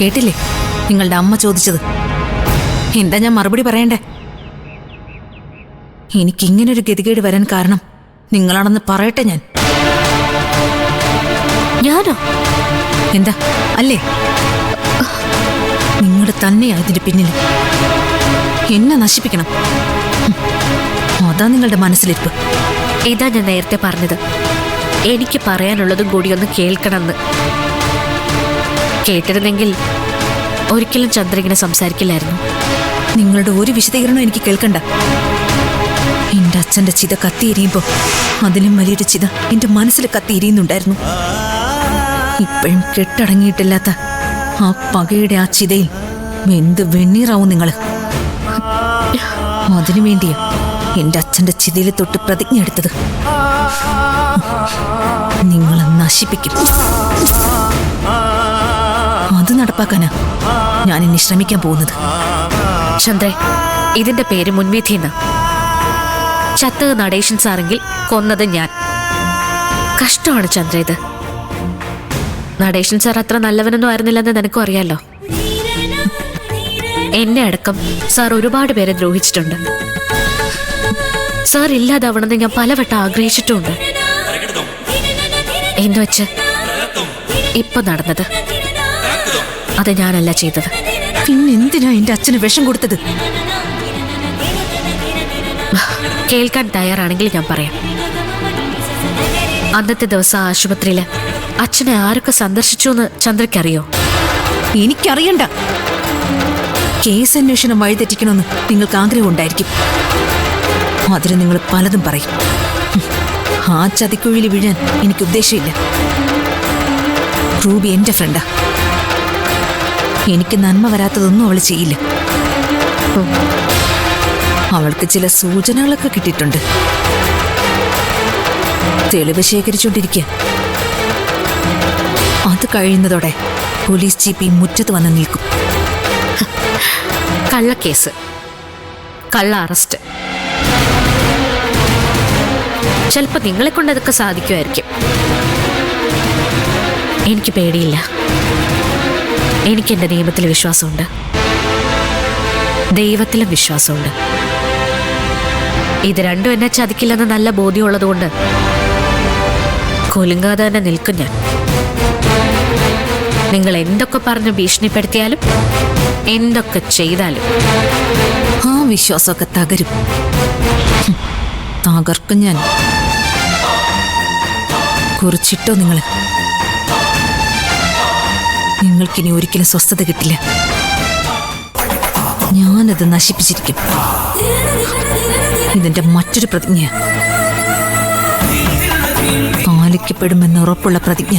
കേട്ടില്ലേ നിങ്ങളുടെ അമ്മ ചോദിച്ചത്? എന്താ ഞാൻ മറുപടി പറയണ്ടേ? എനിക്കിങ്ങനൊരു ഗതികേട് വരാൻ കാരണം നിങ്ങളാണെന്ന് പറയട്ടെ ഞാൻ. ഞാനോ? എന്താ അല്ലേ? നിങ്ങൾ തന്നെയാ ഇതിന്റെ പിന്നിൽ. എന്നെ നശിപ്പിക്കണം, അതാ നിങ്ങളുടെ മനസ്സിലിരിപ്പ്. ഇതാ ഞാൻ നേരത്തെ പറഞ്ഞത്, എനിക്ക് പറയാനുള്ളതും കൂടി ഒന്ന് കേൾക്കണമെന്ന്. കേട്ടിരുന്നെങ്കിൽ ഒരിക്കലും ചന്ദ്ര ഇങ്ങനെ സംസാരിക്കില്ലായിരുന്നു. നിങ്ങളുടെ ഒരു വിശദീകരണം എനിക്ക് കേൾക്കണ്ട. എന്റെ അച്ഛന്റെ ചിത കത്തിയെരിയുമ്പോ അതിലും വലിയൊരു ചിത എന്റെ മനസ്സിൽ കത്തിയെരിയുന്നുണ്ടായിരുന്നു. ഇപ്പോഴും കെട്ടടങ്ങിയിട്ടില്ലാത്ത ആ പകയുടെ ആ ചിതയിൽ വെന്ത് വെണ്ണീറാവും നിങ്ങള്. അതിനുവേണ്ടിയാ എന്റെ അച്ഛന്റെ ചിതയിൽ തൊട്ട് പ്രതിജ്ഞ എടുത്തത്. നിങ്ങളെ നശിപ്പിക്കും. അത് നടപ്പാക്കാനാ ഞാൻ ഇനി ശ്രമിക്കാൻ പോകുന്നത്. ചന്ദ്രേ, ഇതിന്റെ പേര് മുൻവിധിന്ന്. ചത്തത് നടേശൻ സാറെങ്കിൽ കൊന്നത് ഞാൻ. കഷ്ടമാണ് ചന്ദ്ര ഇത്. നടേശൻ സാർ അത്ര നല്ലവനൊന്നും ആയിരുന്നില്ലെന്ന് നിനക്കും അറിയാലോ. എന്നെ അടക്കം സാർ ഒരുപാട് പേരെ ദ്രോഹിച്ചിട്ടുണ്ട്. സാർ ഇല്ലാതാവണമെന്ന് ഞാൻ പലവട്ടം ആഗ്രഹിച്ചിട്ടുമുണ്ട്. എന്ന് വെച്ച് ഇപ്പൊ നടന്നത് അത് ഞാനല്ല ചെയ്തത്. പിന്നെന്തിനാ എന്റെ അച്ഛന് വിഷം കൊടുത്തത്? കേൾക്കാൻ തയ്യാറാണെങ്കിൽ ഞാൻ പറയാം. അന്നത്തെ ദിവസം ആശുപത്രിയില് അച്ഛനെ ആരൊക്കെ സന്ദർശിച്ചു എന്ന് ചന്ദ്രയ്ക്കറിയോ? എനിക്കറിയണ്ട. കേസ് അന്വേഷണം വഴിതെറ്റിക്കണമെന്ന് നിങ്ങൾക്ക് ആഗ്രഹം ഉണ്ടായിരിക്കും. അതിന് നിങ്ങൾ പലതും പറയും. ആ ചതിക്കുഴിയിൽ വീഴാൻ എനിക്ക് ഉദ്ദേശമില്ല. റൂബി എന്റെ ഫ്രണ്ടാ. എനിക്ക് നന്മ വരാത്തതൊന്നും അവൾ ചെയ്യില്ല. അവൾക്ക് ചില സൂചനകളൊക്കെ കിട്ടിയിട്ടുണ്ട്. തെളിവ് ശേഖരിച്ചുകൊണ്ടിരിക്കുക. അത് കഴിയുന്നതോടെ പോലീസ് ജീപ്പ് ഈ മുറ്റത്ത് വന്ന് നിൽക്കും. കള്ളക്കേസ്, കള്ള അറസ്റ്റ്. ചിലപ്പോ നിങ്ങളെ കൊണ്ട് അതൊക്കെ സാധിക്കുമായിരിക്കും. എനിക്ക് പേടിയില്ല. എനിക്ക് എന്റെ നിയമത്തിൽ വിശ്വാസമുണ്ട്, ദൈവത്തിലും വിശ്വാസമുണ്ട്. ഇത് രണ്ടും എന്നെ ചതിക്കില്ലെന്ന് നല്ല ബോധ്യമുള്ളതുകൊണ്ട് കൊലുങ്ങാതെ തന്നെ നിൽക്കും ഞാൻ. നിങ്ങൾ എന്തൊക്കെ പറഞ്ഞ് ഭീഷണിപ്പെടുത്തിയാലും എന്തൊക്കെ ചെയ്താലും ആ വിശ്വാസമൊക്കെ തകരും. തകർക്കും ഞാൻ. കുറിച്ചിട്ടോ നിങ്ങൾക്കിനി ഒരിക്കലും സ്വസ്ഥത കിട്ടില്ല. ഞാനത് നശിപ്പിച്ചിരിക്കും. ഇതിന്റെ മറ്റൊരു പ്രതിജ്ഞ, പാലിക്കപ്പെടുമെന്ന് ഉറപ്പുള്ള പ്രതിജ്ഞ.